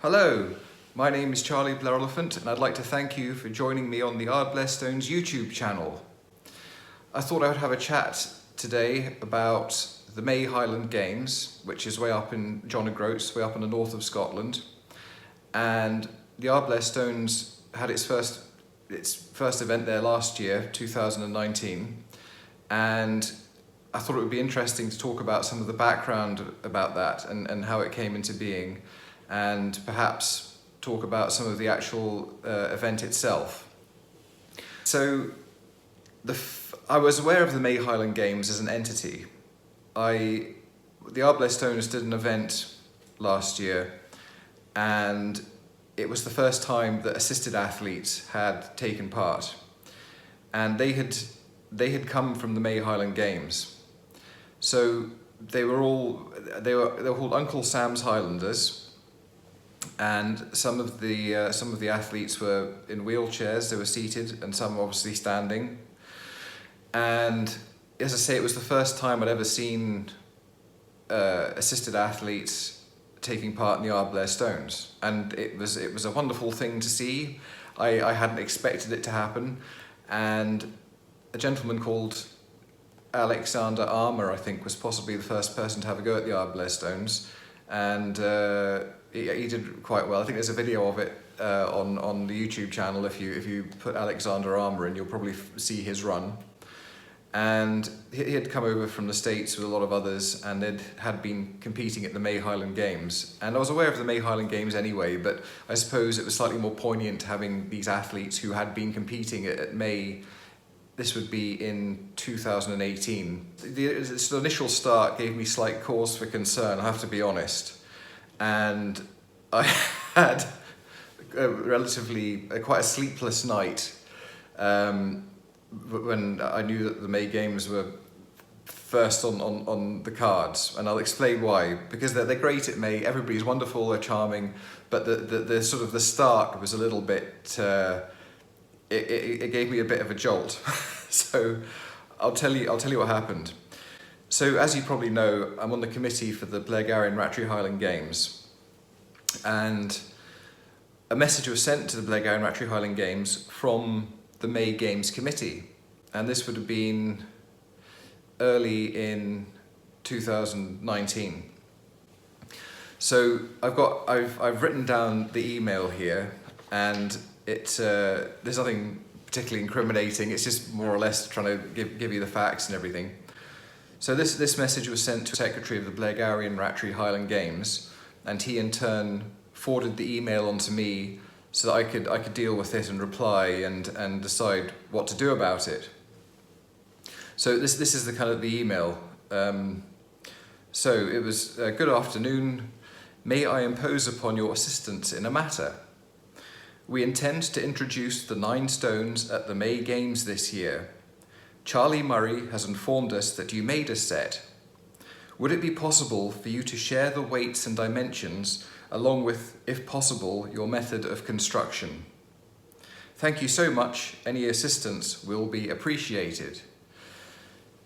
Hello, my name is Charlie Blair Elephant and I'd like to thank you for joining me on the Ardblair Stones YouTube channel. I thought I would have a chat today about the Mey Highland Games, which is way up in John O'Groats, way up in the north of Scotland. And the Ardblair Stones had its first event there last year, 2019. And I thought it would be interesting to talk about some of the background about that and how it came into being, and perhaps talk about some of the actual event itself. So I was aware of the Mey Highland Games as an entity. The Ardblair Stones did an event last year, and it was the first time that assisted athletes had taken part. And they had come from the Mey Highland Games. So they were called Uncle Sam's Highlanders. And some of the athletes were in wheelchairs, they were seated, and some obviously standing. And as I say, it was the first time I'd ever seen assisted athletes taking part in the Ardblair Stones. And it was a wonderful thing to see. I hadn't expected it to happen. And a gentleman called Alexander Armour, I think, was possibly the first person to have a go at the Ardblair Stones. And he did quite well. I think there's a video of it on the YouTube channel. If you put Alexander Armour in, you'll probably see his run. And he had come over from the States with a lot of others, and had been competing at the Mey Highland Games. And I was aware of the Mey Highland Games anyway, but I suppose it was slightly more poignant having these athletes who had been competing at Mey. This would be in 2018. The initial start gave me slight cause for concern, I have to be honest. And I had quite a sleepless night when I knew that the Mey Games were first on the cards. And I'll explain why. Because they're great at Mey, everybody's wonderful, they're charming, but the sort of the start was a little bit, it gave me a bit of a jolt. So I'll tell you what happened. So as you probably know, I'm on the committee for the Blairgowrie Rattray Highland Games, and a message was sent to the Blairgowrie Rattray Highland Games from the Mey Games committee, and this would have been early in 2019. So I've written down the email here, and there's nothing particularly incriminating. It's just more or less trying to give you the facts and everything. So this message was sent to the secretary of the Blairgowrie Rattray Highland Games, and he in turn forwarded the email on to me so that I could deal with it and reply and decide what to do about it. So this is the kind of the email. So it was, good afternoon. May I impose upon your assistance in a matter? We intend to introduce the 9 stones at the Mey Games this year. Charlie Murray has informed us that you made a set. Would it be possible for you to share the weights and dimensions, along with, if possible, your method of construction? Thank you so much. Any assistance will be appreciated.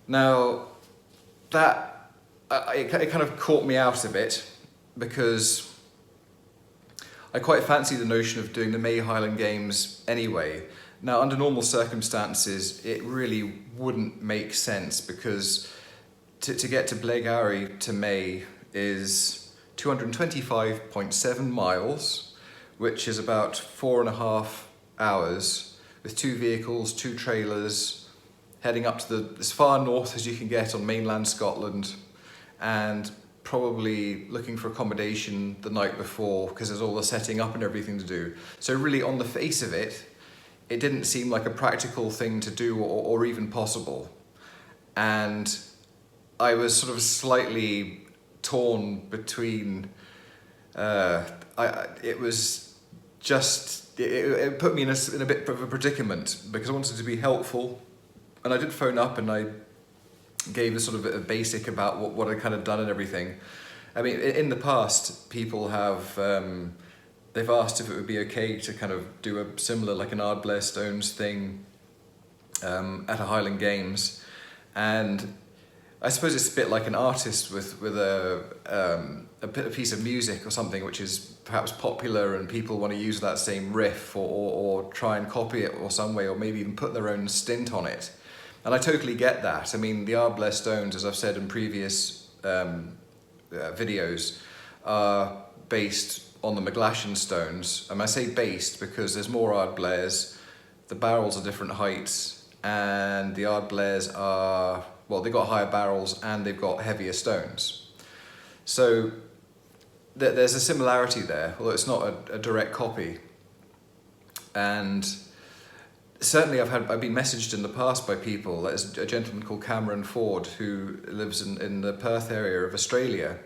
Now, it kind of caught me out a bit, because I quite fancy the notion of doing the Mey Highland Games anyway. Now, under normal circumstances, it really wouldn't make sense, because to get to Blairgowrie to Mey is 225.7 miles, which is about 4.5 hours, with 2 vehicles, 2 trailers, heading up to as far north as you can get on mainland Scotland, and probably looking for accommodation the night before, because there's all the setting up and everything to do. So really, on the face of it, it didn't seem like a practical thing to do or even possible. And I was sort of slightly torn between, it put me in a bit of a predicament, because I wanted to be helpful. And I did phone up and I gave a sort of a basic about what I'd kind of done and everything. I mean, in the past, people have, they've asked if it would be okay to kind of do a similar, like an Ardblair Stones thing at a Highland Games. And I suppose it's a bit like an artist with a piece of music or something which is perhaps popular and people want to use that same riff or try and copy it or some way, or maybe even put their own stint on it. And I totally get that. I mean, the Ardblair Stones, as I've said in previous videos, are based on the McGlashan stones. And I say based because there's more Ardblairs, the barrels are different heights, and the Ardblairs are, well, they've got higher barrels and they've got heavier stones. So there's a similarity there, although it's not a direct copy. And certainly I've been messaged in the past by people. There's a gentleman called Cameron Ford who lives in the Perth area of Australia,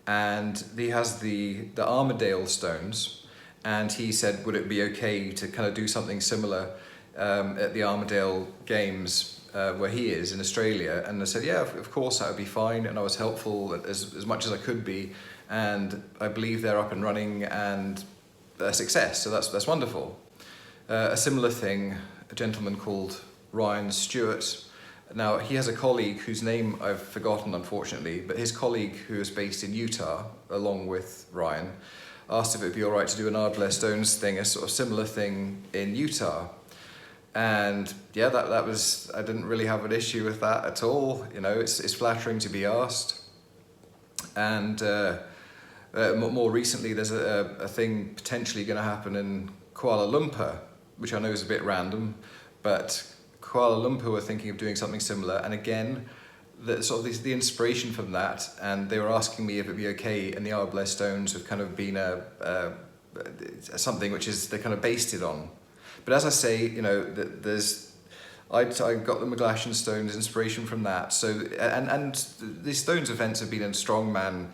and he has the Armadale stones, and he said would it be okay to kind of do something similar at the Armadale Games where he is in Australia. And I said, yeah, of course, that would be fine, and I was helpful as much as I could be, and I believe they're up and running and a success, so that's wonderful. A similar thing, a gentleman called Ryan Stewart. Now, he has a colleague whose name I've forgotten, unfortunately, but his colleague, who is based in Utah, along with Ryan, asked if it would be all right to do an Ardblair Stones thing, a sort of similar thing in Utah. And yeah, that was, I didn't really have an issue with that at all. You know, it's flattering to be asked. And more recently, there's a thing potentially going to happen in Kuala Lumpur, which I know is a bit random, but Kuala Lumpur were thinking of doing something similar. And again, the inspiration from that, and they were asking me if it'd be okay, and the Ardblair Stones have kind of been something which is they're kind of based it on. But as I say, you know, I got the McGlashan Stones inspiration from that. So and the Stones events have been in Strongman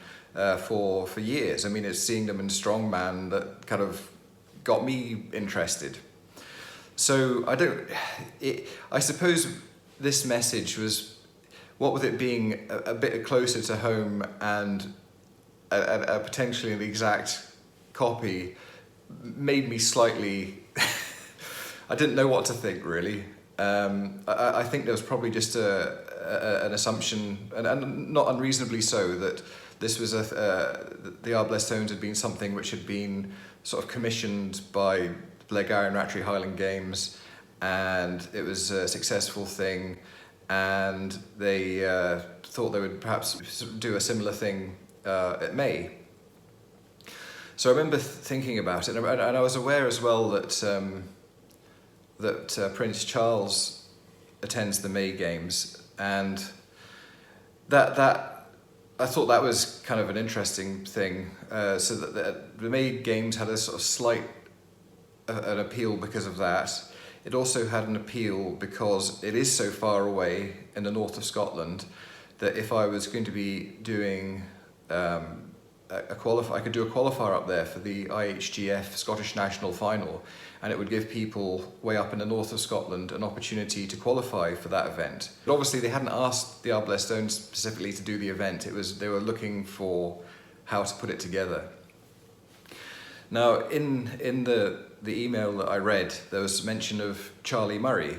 for years. I mean, it's seeing them in Strongman that kind of got me interested. So I suppose this message was, what with it being a bit closer to home and a potentially an exact copy, made me slightly. I didn't know what to think, really. I think there was probably just an assumption, and not unreasonably so, that this was the Ardblair Stones had been something which had been sort of commissioned by Blairgowrie Rattray Highland Games, and it was a successful thing, and they thought they would perhaps do a similar thing at Mey. So I remember thinking about it, and I was aware as well that Prince Charles attends the Mey Games, and that I thought that was kind of an interesting thing. So that the Mey Games had a sort of slight an appeal because of that. It also had an appeal because it is so far away in the north of Scotland that if I was going to be doing I could do a qualifier up there for the IHGF Scottish National Final, and it would give people way up in the north of Scotland an opportunity to qualify for that event. But obviously they hadn't asked the Ardblair Stones specifically to do the event. They were looking for how to put it together. Now, in the email that I read, there was mention of Charlie Murray.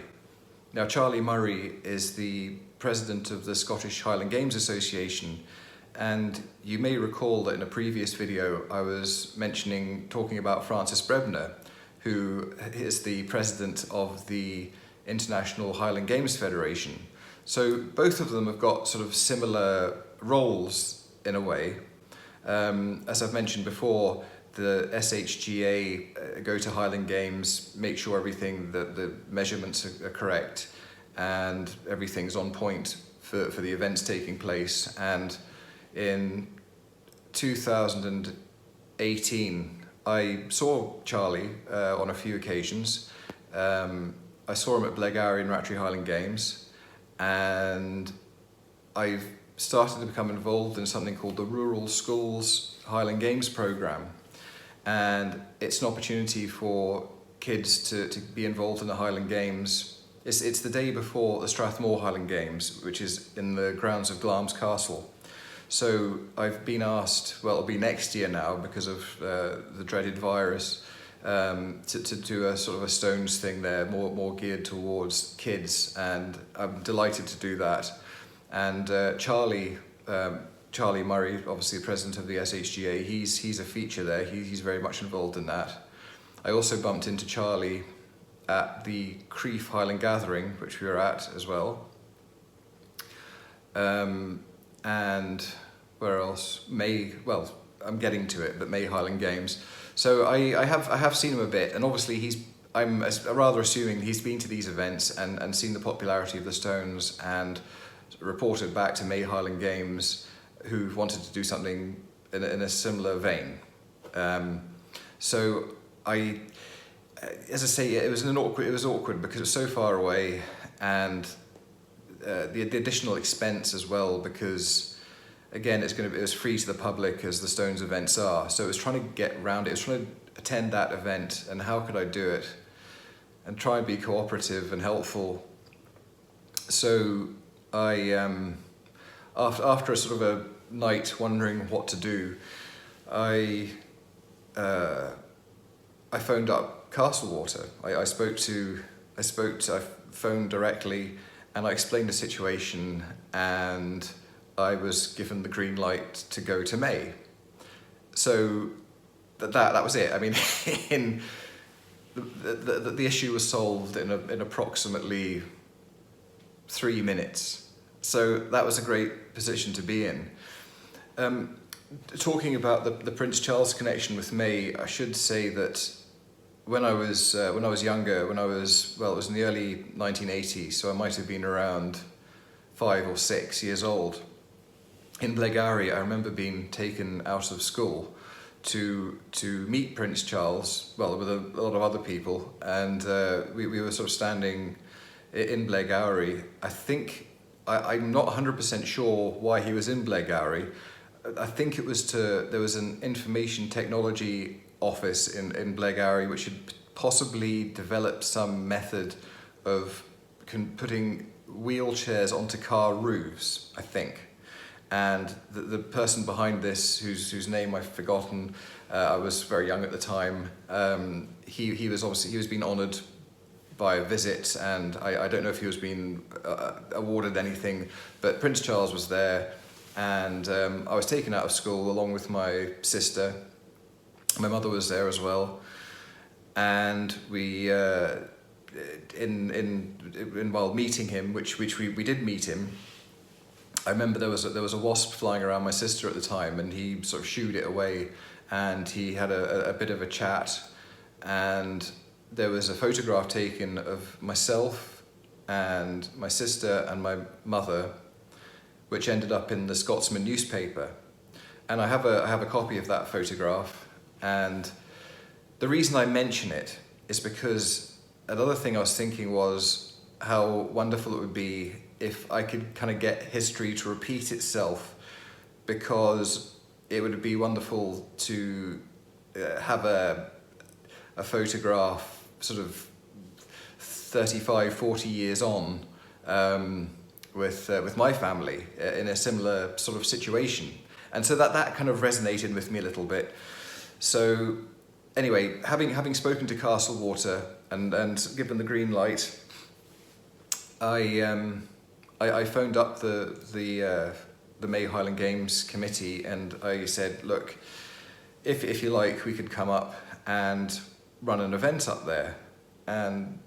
Now, Charlie Murray is the president of the Scottish Highland Games Association, and you may recall that in a previous video I was talking about Francis Brebner, who is the president of the International Highland Games Federation. So both of them have got sort of similar roles in a way. As I've mentioned before, the SHGA go to Highland Games, make sure everything, the measurements are correct and everything's on point for the events taking place. And in 2018, I saw Charlie on a few occasions. I saw him at Blairgowrie Rattray Highland Games, and I've started to become involved in something called the Rural Schools Highland Games Programme. And it's an opportunity for kids to be involved in the Highland Games. It's the day before the Strathmore Highland Games, which is in the grounds of Glamis Castle. So I've been asked, well, it'll be next year now because of the dreaded virus, to do a sort of a Stones thing there, more geared towards kids, and I'm delighted to do that. And Charlie Murray, obviously the president of the SHGA, he's a feature there. He's very much involved in that. I also bumped into Charlie at the Mey Highland gathering, which we were at as well. And where else? I'm getting to it, but Mey Highland Games. So I have seen him a bit, and obviously I'm rather assuming he's been to these events and seen the popularity of the Stones and reported back to Mey Highland Games, who wanted to do something in a similar vein. So as I say, it was awkward because it was so far away, and the additional expense as well, because again it was free to the public as the Stones events are. So it was trying to get around it. It was trying to attend that event, and how could I do it and try and be cooperative and helpful. So I after a sort of a night wondering what to do, I phoned up Castlewater. I phoned directly, and I explained the situation, and I was given the green light to go to Mey. So that was it. I mean, the issue was solved in approximately 3 minutes. So that was a great position to be in. Talking about the Prince Charles connection with Mey, I should say that when I was younger, it was in the early 1980s, so I might have been around 5 or 6 years old. In Blairgowrie, I remember being taken out of school to meet Prince Charles, with a lot of other people, and we were sort of standing in Blairgowrie. I think, I'm not 100% sure why he was in Blairgowrie. I think it was there was an information technology office in Blairgowrie which had possibly developed some method of putting wheelchairs onto car roofs, I think. And the person behind this, whose name I've forgotten, I was very young at the time, he was being honoured by a visit, and I don't know if he was being awarded anything, but Prince Charles was there, and I was taken out of school along with my sister. My mother was there as well, and we while meeting him, which we did meet him, I remember there was a wasp flying around my sister at the time, and he sort of shooed it away, and he had a bit of a chat, and there was a photograph taken of myself and my sister and my mother, which ended up in the Scotsman newspaper, and I have a copy of that photograph. And the reason I mention it is because another thing I was thinking was how wonderful it would be if I could kind of get history to repeat itself, because it would be wonderful to have a photograph sort of 35, 40 years on with my family in a similar sort of situation. And so that kind of resonated with me a little bit. So anyway, having spoken to Castlewater and given the green light, I phoned up the Mey Highland Games committee, and I said, look, if you like, we could come up and run an event up there. And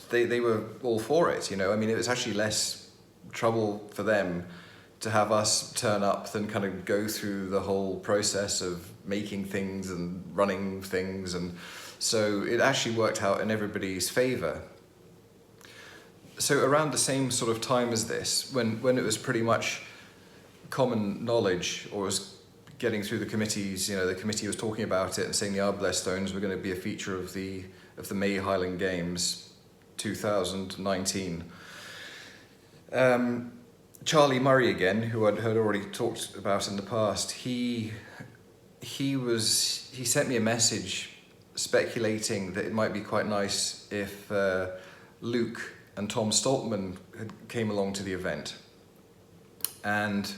they were all for it, you know. I mean, it was actually less trouble for them to have us turn up than kind of go through the whole process of making things and running things, and so it actually worked out in everybody's favour. So around the same sort of time as this, when it was pretty much common knowledge, or was getting through the committees, you know, the committee was talking about it and saying the Ardblair Stones were going to be a feature of the Mey Highland Games 2019. Charlie Murray again, who I'd heard already talked about in the past, he sent me a message speculating that it might be quite nice if Luke and Tom Stoltman came along to the event. And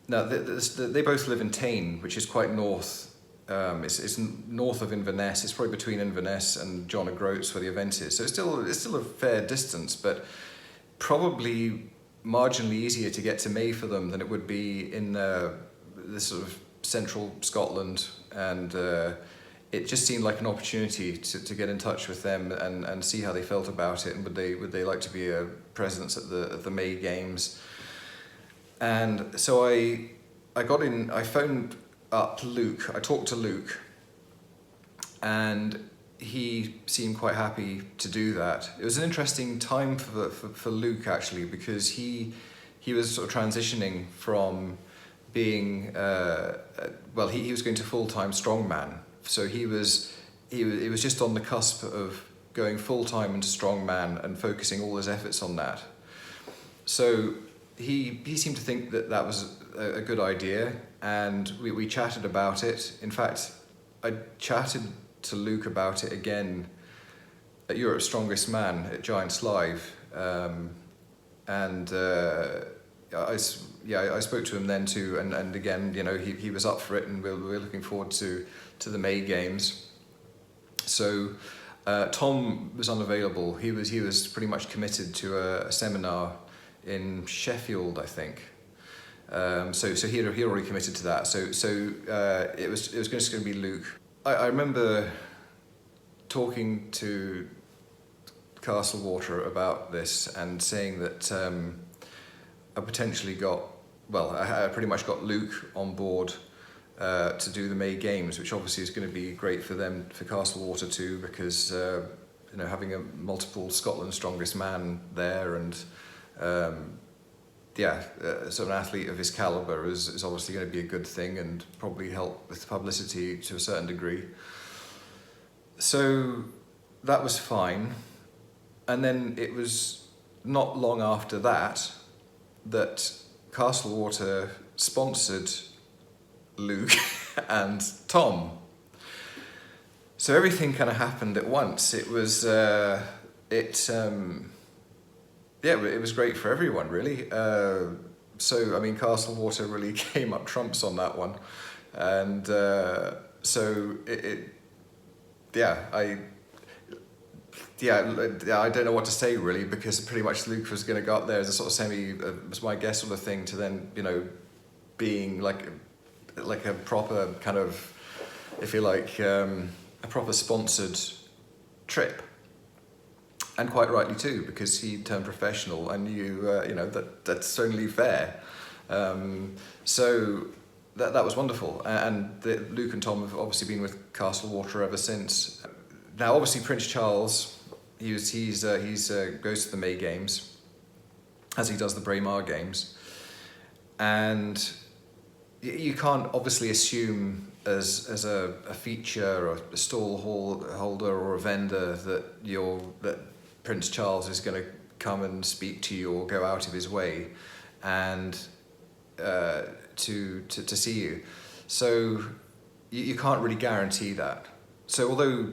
now they both live in Tain, which is quite north. It's north of Inverness. It's probably between Inverness and John O'Groats where the event is. So it's still a fair distance, but probably marginally easier to get to Mey for them than it would be in this sort of central Scotland, and it just seemed like an opportunity to get in touch with them and see how they felt about it, and would they like to be a presence at the Mey Games. And so I phoned up Luke. I talked to Luke, and he seemed quite happy to do that. It was an interesting time for Luke, actually, because he was sort of transitioning from being he was going to full-time strongman. So he was just on the cusp of going full-time into strongman and focusing all his efforts on that. So he seemed to think that was a good idea, and we chatted about it. In fact, I chatted to Luke about it again at Europe's Strongest Man at Giants Live, I spoke to him then too, and again, you know, he was up for it, and we're looking forward to the Mey Games. So Tom was unavailable. He was pretty much committed to a seminar in Sheffield, I think. So he already committed to that. So it was just going to be Luke. I remember talking to Castlewater about this and saying that I pretty much got Luke on board to do the Mey Games, which obviously is going to be great for them, for Castlewater too, because you know, having a multiple Scotland Strongest Man there, and sort of an athlete of his calibre is obviously going to be a good thing, and probably help with publicity to a certain degree. So that was fine. And then it was not long after that Castlewater sponsored Luke and Tom. So everything kind of happened at once. It was it was great for everyone, really. So I mean, Castlewater really came up trumps on that one, and I don't know what to say, really, because pretty much Luke was going to go up there as a sort of was my guess sort of thing, to then, you know, being like a proper kind of, if you like, a proper sponsored trip. And quite rightly too, because he turned professional, and you know, that's only fair. So that was wonderful, and Luke and Tom have obviously been with Castlewater ever since. Now, obviously, Prince Charles, he goes to the Mey Games, as he does the Braemar Games, and you can't obviously assume as a feature or a stall holder or a vendor that Prince Charles is going to come and speak to you or go out of his way and to see you. So you can't really guarantee that. So although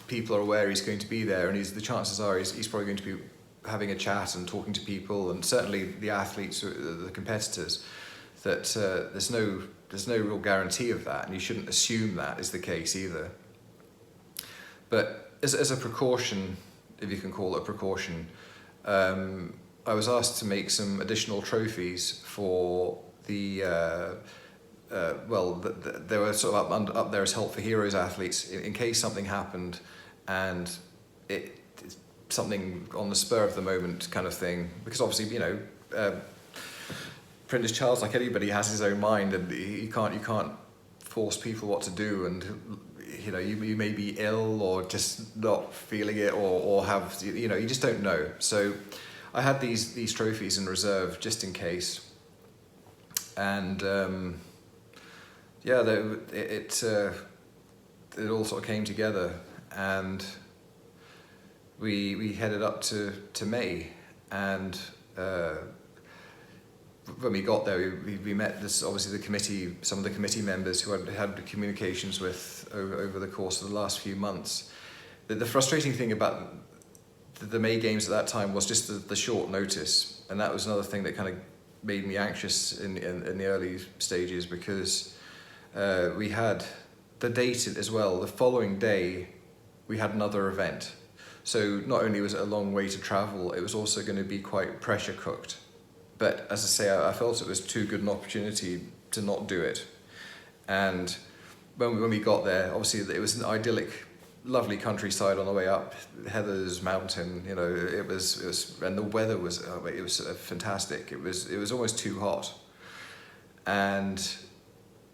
people are aware he's going to be there, and the chances are he's probably going to be having a chat and talking to people, and certainly the athletes, the competitors, that there's no real guarantee of that, and you shouldn't assume that is the case either. But as a precaution, if you can call it a precaution, I was asked to make some additional trophies for they were sort of up there as Help for Heroes athletes in case something happened, and it's something on the spur of the moment kind of thing, because obviously, you know, Prince Charles, like anybody, has his own mind, and you can't force people what to do, and you know, you may be ill or just not feeling it, or have, you know, you just don't know. So I had these trophies in reserve just in case, and it all sort of came together, and we headed up to Mey, and when we got there, we met some of the committee members who I'd had communications with over the course of the last few months. The frustrating thing about the Mey Games at that time was just the short notice, and that was another thing that kind of made me anxious in the early stages, because we had the date as well. The following day, we had another event. So not only was it a long way to travel, it was also going to be quite pressure cooked. but as I say, I felt it was too good an opportunity to not do it. And when we got there, obviously it was an idyllic, lovely countryside on the way up, Heather's Mountain, you know, it was, and the weather was, it was fantastic. It was almost too hot, and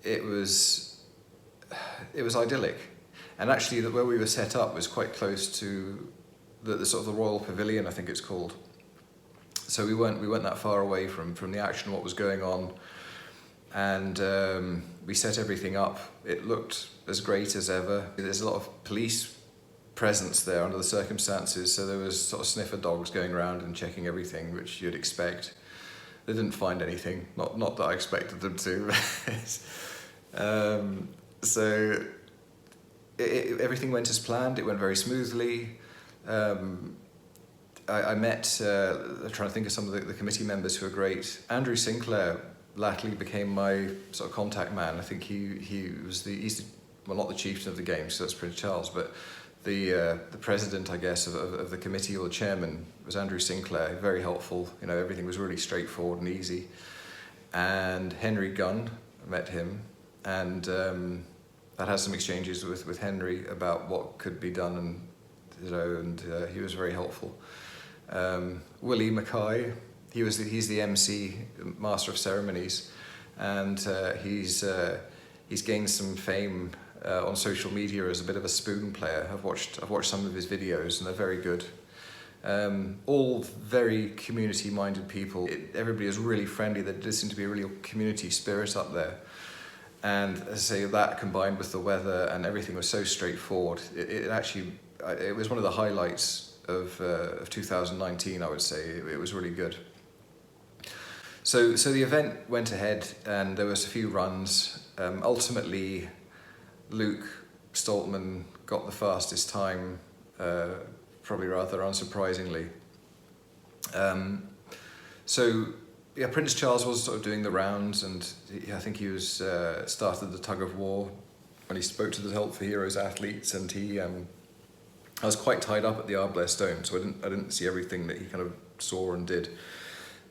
it was idyllic. And actually, where we were set up was quite close to the sort of the Royal Pavilion, I think it's called. So we weren't that far away from the action, what was going on, and we set everything up. It looked as great as ever. There's a lot of police presence there under the circumstances, so there was sort of sniffer dogs going around and checking everything, which you'd expect. They didn't find anything, not that I expected them to. So everything went as planned. It went very smoothly. I met, I'm trying to think of some of the committee members who are great. Andrew Sinclair latterly became my sort of contact man. I think he's well, not the chieftain of the game, so that's Prince Charles, but the president, I guess, of the committee, or the chairman, was Andrew Sinclair. Very helpful. You know, everything was really straightforward and easy. And Henry Gunn, I met him, and I had some exchanges with Henry about what could be done, and you know, and he was very helpful. Willie Mackay, he's the MC, Master of Ceremonies, and he's gained some fame on social media as a bit of a spoon player. I've watched some of his videos, and they're very good. All very community-minded people. Everybody is really friendly. There does seem to be a real community spirit up there. And as I say, that combined with the weather and everything was so straightforward. It was one of the highlights of 2019, I would say. It was really good. So the event went ahead, and there was a few runs. Ultimately, Luke Stoltman got the fastest time, probably rather unsurprisingly. So yeah, Prince Charles was sort of doing the rounds, and I think he was started the tug of war when he spoke to the Help for Heroes athletes, and I was quite tied up at the Ardblair Stones, so I didn't see everything that he kind of saw and did.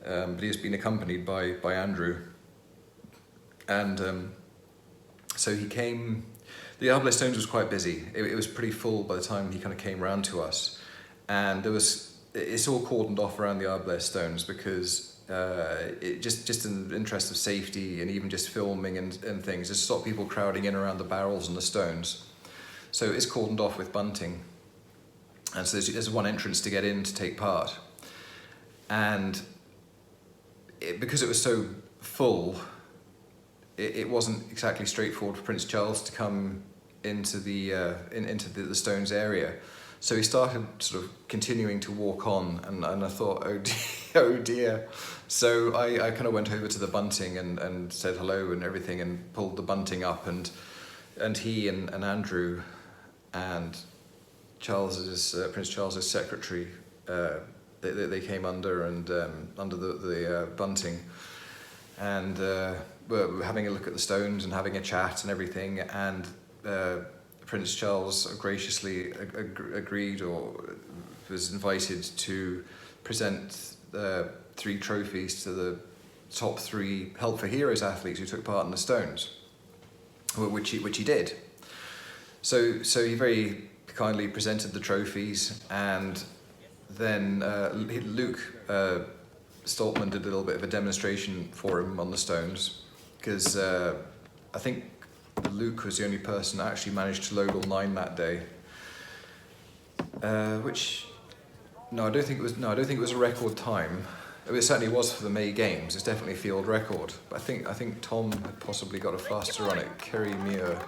But he's been accompanied by Andrew, and so he came. The Ardblair Stones was quite busy. It was pretty full by the time he kind of came round to us, and it's all cordoned off around the Ardblair Stones because it just in the interest of safety and even just filming and things, just stop people crowding in around the barrels and the stones. So it's cordoned off with bunting, and so there's one entrance to get in to take part, and because it was so full, it wasn't exactly straightforward for Prince Charles to come into the Stones area. So he started sort of continuing to walk on, and I thought, oh dear. So I kind of went over to the bunting and said hello and everything, and pulled the bunting up, and he and Andrew and Prince Charles's secretary, they came under the bunting, and were having a look at the stones and having a chat and everything, and Prince Charles graciously agreed, or was invited to present 3 trophies to the top 3 Help for Heroes athletes who took part in the Stones, which he did. So he very kindly presented the trophies, and then Luke Stoltman did a little bit of a demonstration for him on the Stones, because I think Luke was the only person that actually managed to load all 9 that day. I don't think it was a record time. It certainly was for the May Games. It's definitely a field record. But I think Tom had possibly got a faster run at Kirriemuir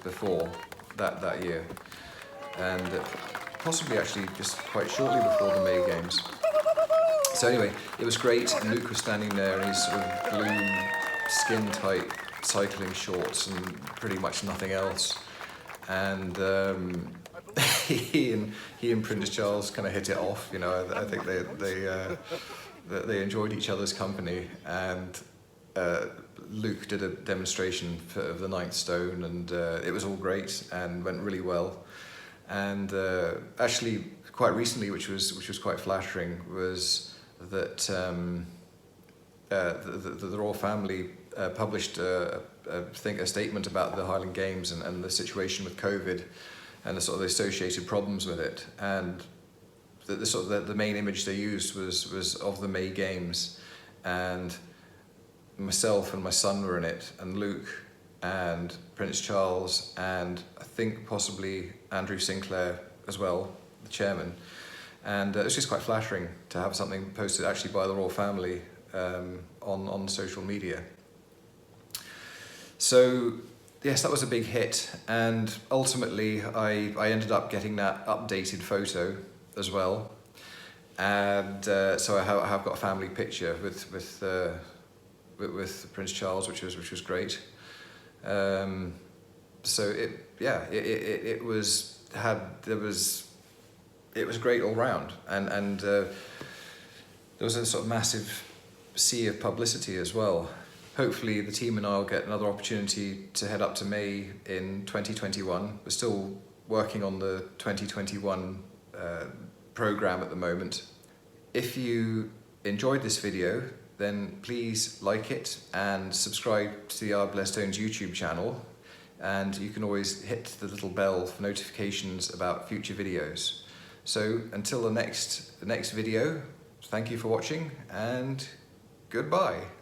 before that year, and possibly actually just quite shortly before the May Games. So anyway, it was great, and Luke was standing there in his sort of blue skin-tight cycling shorts and pretty much nothing else, and he and Prince Charles kind of hit it off. You know, I think they enjoyed each other's company, and Luke did a demonstration of the 9th stone, and it was all great and went really well. And actually, quite recently, which was quite flattering, was that the royal family published I think a statement about the Highland Games and the situation with COVID and the sort of the associated problems with it. And the main image they used was of the May Games, and myself and my son were in it, and Luke and Prince Charles, and I think possibly Andrew Sinclair as well, the chairman. And it was just quite flattering to have something posted actually by the royal family on social media. So yes, that was a big hit, and ultimately I ended up getting that updated photo as well, and so I have got a family picture with Prince Charles, which was great. So it was great all round, and there was a sort of massive sea of publicity as well. Hopefully the team and I will get another opportunity to head up to May in 2021. We're still working on the 2021 program at the moment. If you enjoyed this video, then please like it and subscribe to the Ardblair Stones YouTube channel, and you can always hit the little bell for notifications about future videos. So until the next video, thank you for watching and goodbye.